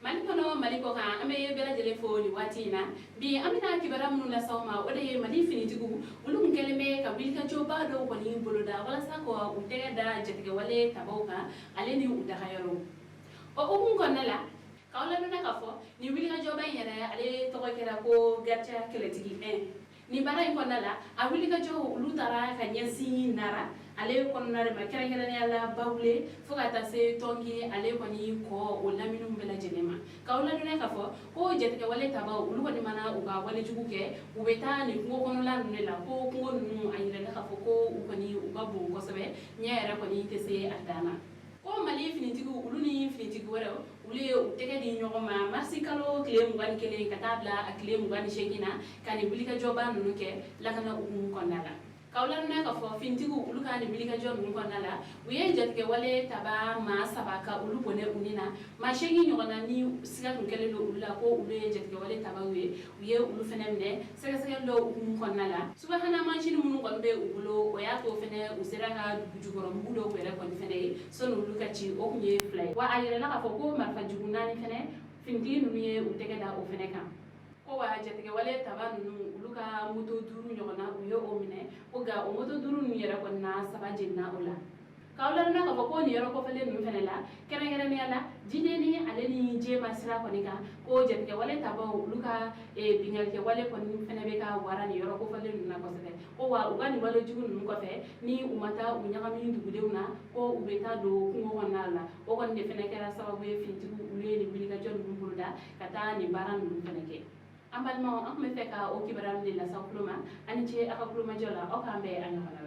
Malikono maliko kan ambe bela jele foli watina bi amina kibara munu la sawma ode mali finitigu ulum keleme ka bilka joba do ko ni boloda wala sako utega da jetige wale tabauka aleni udahayaro o umun konala kawla dona kafo ni bilka joba yere ale to kera ko gatcha keletigi ni bara in konala a bilka jo ulutara ka nyensi nara ale konnare ma kera kera yalla bawle fogata se tongi ale koni ko o laminu bela jenema kawla dona kafo ko jetige wale tabaw ulu wadi mana uga wale juguke ubeta ni ngo kono la nela ko ngo nu ayire la kafo ko ukoni ugabu ko sabe nyaara koni tese adana ko mali finitigu uluni finitigu waro uli utege di nyogoma marsi kalo klem ngani kele katabla aklem ngani shegina kani bulika joba nunuke lakana konala kawla na ka fo fintigu uluka ni bilika jon mun konala wiye jatke wale taba ma sabaka ulu bone unina ma shegi nyogona ni siga kele lo ulla ko ulu jatke wale taba wiye ulu fenemne sega lo mun konala subhana man shini mun ko be ulo o ya to fene usira ka jugoro mbudo ko re ko fene sonu uluka ci o kunye fly wa ayere na ka fo ko marfa juguna ni fene finti nu ye utege da o fene kan ko wa jetige wale tabanu uluka moto duru nyogona uyo omine oga o moto duru ni yera ko na sabaje na ola kawla na ka ko ni yero ko fele nu fenela kene ni ala jideni aleni je masira ko nika ko jetige wale tabaw uluka bingal ke wale ko ni fene be ka wara ni yero ko fele nu na ko sete ko wa ugani wale jugun nu ko fe ni umata unyagami ndugudewna ko ubeta do kungo nala o ko ne fene kera sababu e fintigu ule ni bilika jon bumbuda kata ni baran nu fene ke ambal ma am me feka o kibaram ni la sakluma ani ci aka kluma jola o kambe anya wala